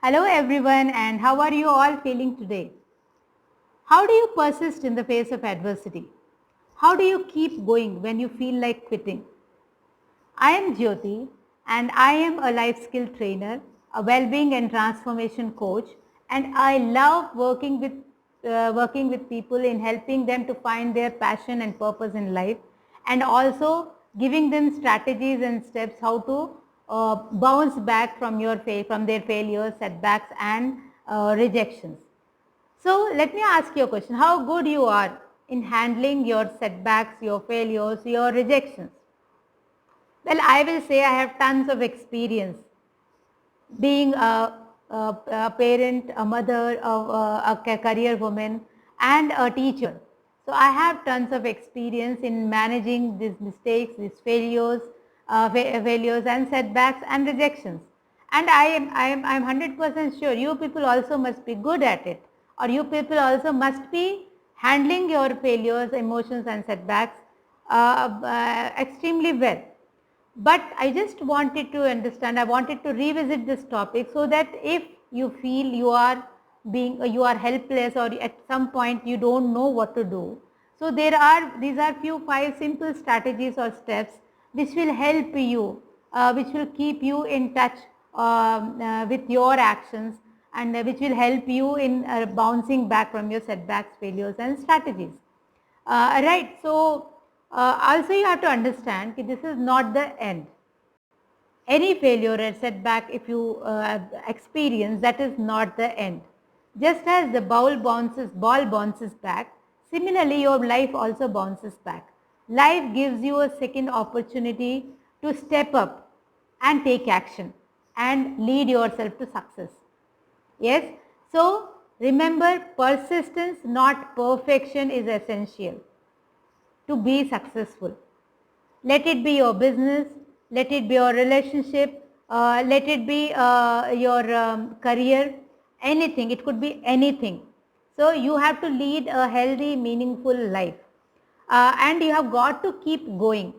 Hello everyone, and how are you all feeling today? How do you persist in the face of adversity? How do you keep going when you feel like quitting? I am Jyoti and I am a life skill trainer, a well-being and transformation coach, and I love working with people in helping them to find their passion and purpose in life, and also giving them strategies and steps how to bounce back from their failures, setbacks, and rejections. So let me ask you a question: how good you are in handling your setbacks, your failures, your rejections? Well, I will say I have tons of experience being a parent, a mother, a career woman, and a teacher. So I have tons of experience in managing these mistakes, these failures and setbacks and rejections. And I'm 100% sure you people also must be good at it, or you people also must be handling your failures, emotions, and setbacks extremely well. But I just wanted to understand, I wanted to revisit this topic so that if you feel you are helpless, or at some point you don't know what to do, so these are few 5 simple strategies or steps which will help you, which will keep you in touch with your actions, and which will help you in bouncing back from your setbacks, failures, and strategies. Right. So also you have to understand that this is not the end. Any failure or setback, if you experience, that is not the end. Just as the ball bounces back, similarly your life also bounces back. Life gives you a second opportunity to step up and take action and lead yourself to success. Yes. So remember, persistence, not perfection, is essential to be successful. Let it be your business, let it be your relationship, let it be your career, anything. It could be anything. So you have to lead a healthy, meaningful life, and you have got to keep going.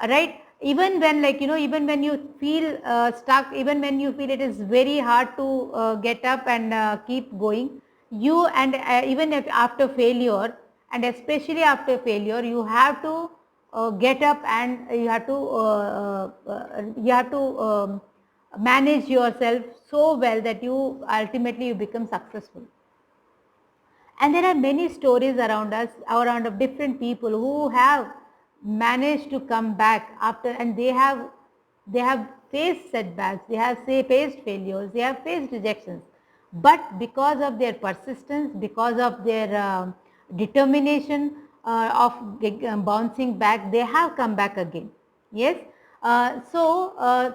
Right? Even when, even when you feel stuck, even when you feel it is very hard to get up and keep going, even if after failure, and especially after failure, you have to get up, and you have to manage yourself so well that you ultimately you become successful. And there are many stories around us, around of different people who have managed to come back after, and they have faced setbacks, they have faced failures, they have faced rejections, but because of their persistence, because of their determination of bouncing back, they have come back again. Yes. The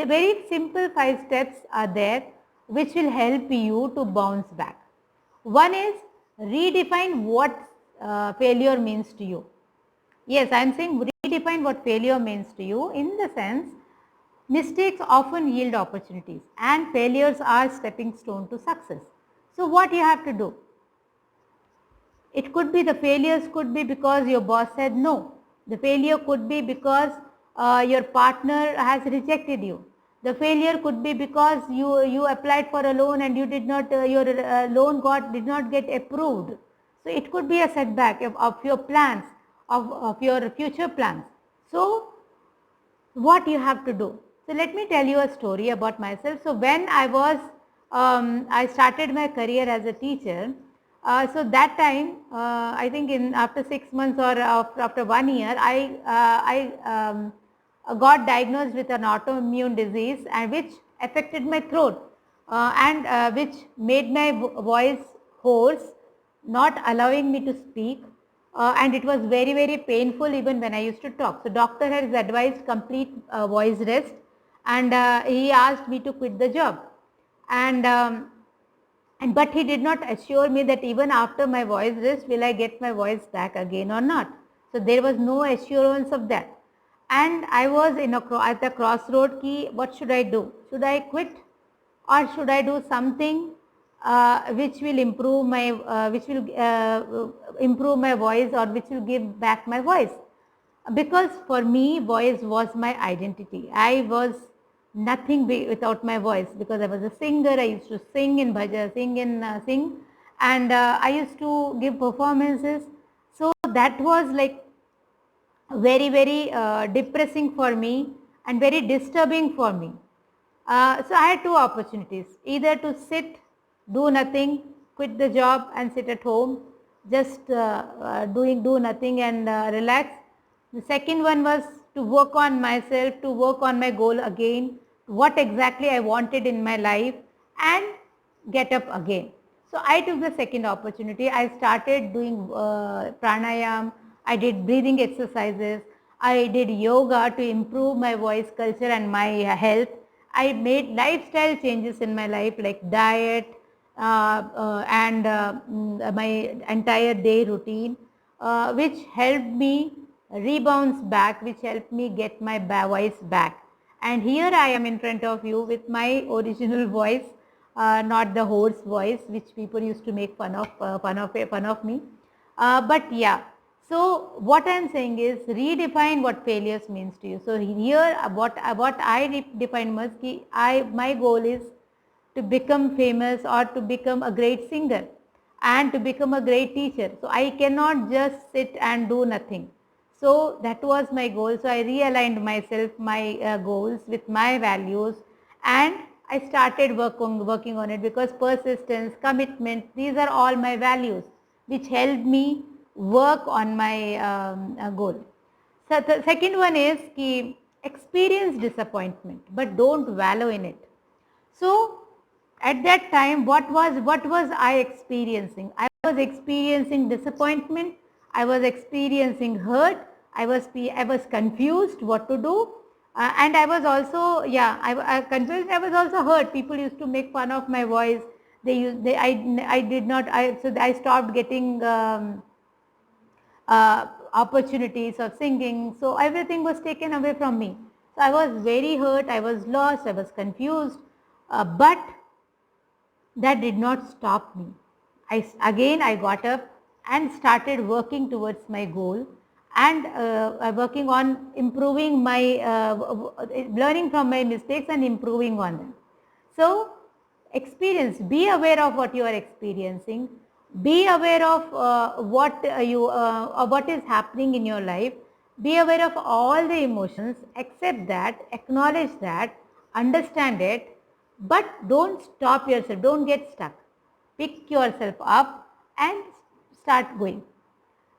very simple 5 steps are there which will help you to bounce back. One is, redefine what failure means to you. Yes, I am saying redefine what failure means to you, in the sense, mistakes often yield opportunities and failures are stepping stone to success. So what you have to do? It could be, the failures could be because your boss said no. The failure could be because your partner has rejected you. The failure could be because you applied for a loan and you did not, your loan did not get approved. So it could be a setback of your plans, of your future plans. So what you have to do? So let me tell you a story about myself. So when I started my career as a teacher. So that time, I think after 6 months or after 1 year, I got diagnosed with an autoimmune disease, and which affected my throat, and which made my voice hoarse, not allowing me to speak, and it was very painful even when I used to talk. So doctor has advised complete voice rest, and he asked me to quit the job, and but he did not assure me that even after my voice rest will I get my voice back again or not. So there was no assurance of that, and I was at the crossroad key. What should I do? Should I quit, or should I do something which will improve my voice, or which will give back my voice? Because for me, voice was my identity. I was nothing without my voice, because I was a singer. I used to sing in bhajan, sing, and I used to give performances. So that was like very depressing for me and very disturbing for me. So I had two opportunities: either to sit, do nothing, quit the job and sit at home, just do nothing and relax. The second one was to work on myself, to work on my goal again, what exactly I wanted in my life, and get up again. So I took the second opportunity. I started doing pranayam. I did breathing exercises. I did yoga to improve my voice culture and my health. I made lifestyle changes in my life, like diet and my entire day routine, which helped me rebound back, which helped me get my voice back. And here I am in front of you with my original voice, not the hoarse voice which people used to make fun of me. But yeah, so what I am saying is, redefine what failures means to you. So here what I define was ki my goal is to become famous or to become a great singer and to become a great teacher. So I cannot just sit and do nothing. So that was my goal. So I realigned myself, my goals with my values, and I started working on it, because persistence, commitment, these are all my values which helped me work on my goal. So the second one is ki experience disappointment, but don't wallow in it. So at that time, what was I experiencing? I was experiencing disappointment. I was experiencing hurt. I was confused what to do, and I was also I confused. I was also hurt. People used to make fun of my voice. I did not. I stopped getting opportunities of singing. So everything was taken away from me. So I was very hurt. I was lost. I was confused, but that did not stop me. I got up and started working towards my goal, and working on improving my, learning from my mistakes and improving on them. So be aware of what you are experiencing, be aware of what is happening in your life, be aware of all the emotions, accept that, acknowledge that, understand it, but don't stop yourself, don't get stuck. Pick yourself up and start going.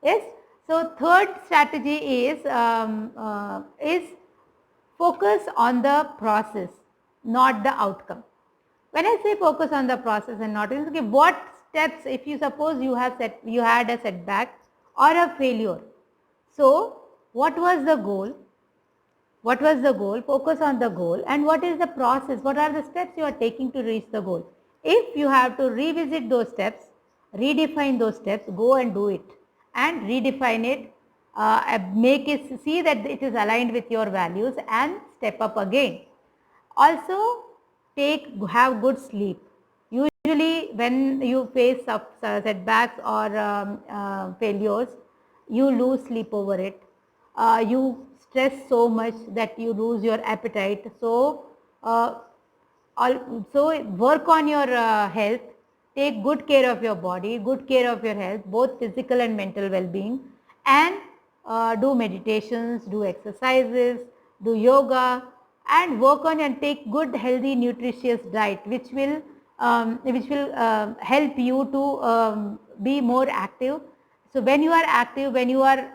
Yes. So third strategy is focus on the process, not the outcome. When I say focus on the process and not, okay, what steps, if you suppose you had a setback or a failure. So what was the goal? What was the goal? Focus on the goal. And what is the process? What are the steps you are taking to reach the goal? If you have to revisit those steps, redefine those steps, go and do it and redefine it, make it, see that it is aligned with your values, and step up again. Also, have good sleep. Usually when you face setbacks or failures, you lose sleep over it. You stress so much that you lose your appetite. So also work on your health, take good care of your body, good care of your health, both physical and mental well-being, and do meditations, do exercises, do yoga, and work on and take good healthy nutritious diet, which will help you to be more active. So when you are active, when you are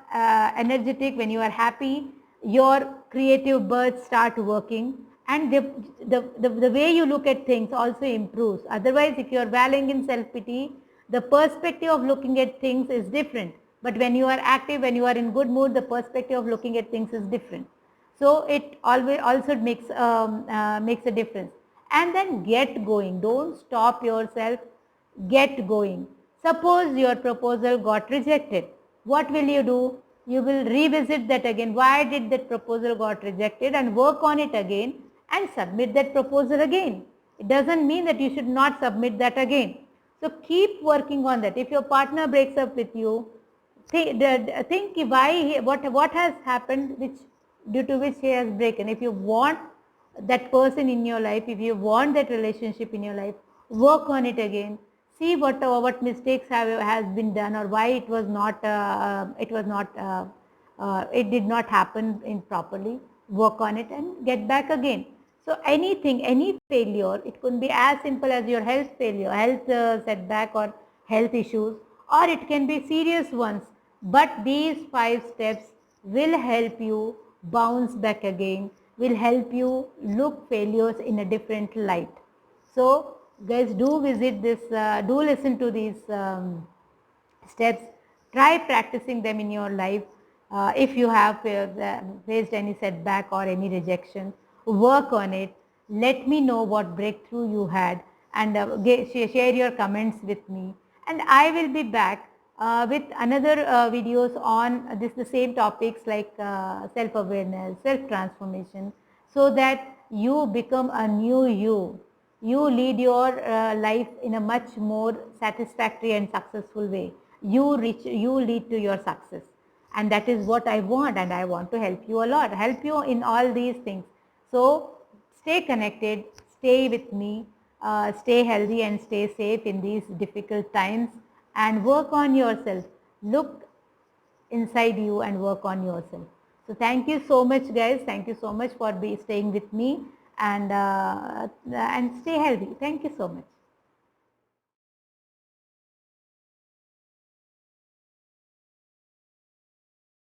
energetic, when you are happy, your creative birds start working, and the way you look at things also improves. Otherwise, if you are wallowing in self-pity, the perspective of looking at things is different. But when you are active, when you are in good mood, the perspective of looking at things is different. So it always also makes a difference. And then get going. Don't stop yourself. Get going. Suppose your proposal got rejected. What will you do? You will revisit that again. Why did that proposal got rejected, and work on it again and submit that proposal again. It doesn't mean that you should not submit that again. So keep working on that. If your partner breaks up with you, think why, what has happened which due to which he has broken. If you want that person in your life, if you want that relationship in your life, work on it again. See what mistakes has been done, or why it did not happen in properly. Work on it and get back again. So anything, any failure, it could be as simple as your health failure, health setback or health issues, or it can be serious ones. But these 5 steps will help you bounce back again, will help you look failures in a different light. So guys, do visit this, do listen to these steps, try practicing them in your life. If you have faced any setback or any rejection, work on it. Let me know what breakthrough you had, and share your comments with me, and I will be back with another videos on the same topics like self-awareness, self-transformation, so that you become a new you lead your life in a much more satisfactory and successful way. You lead to your success, and that is what I want, and I want to help you a lot, help you in all these things. So stay connected, stay with me, stay healthy and stay safe in these difficult times, and work on yourself. Look inside you and work on yourself. So thank you so much, guys. Thank you so much for staying with me, and stay healthy. Thank you so much.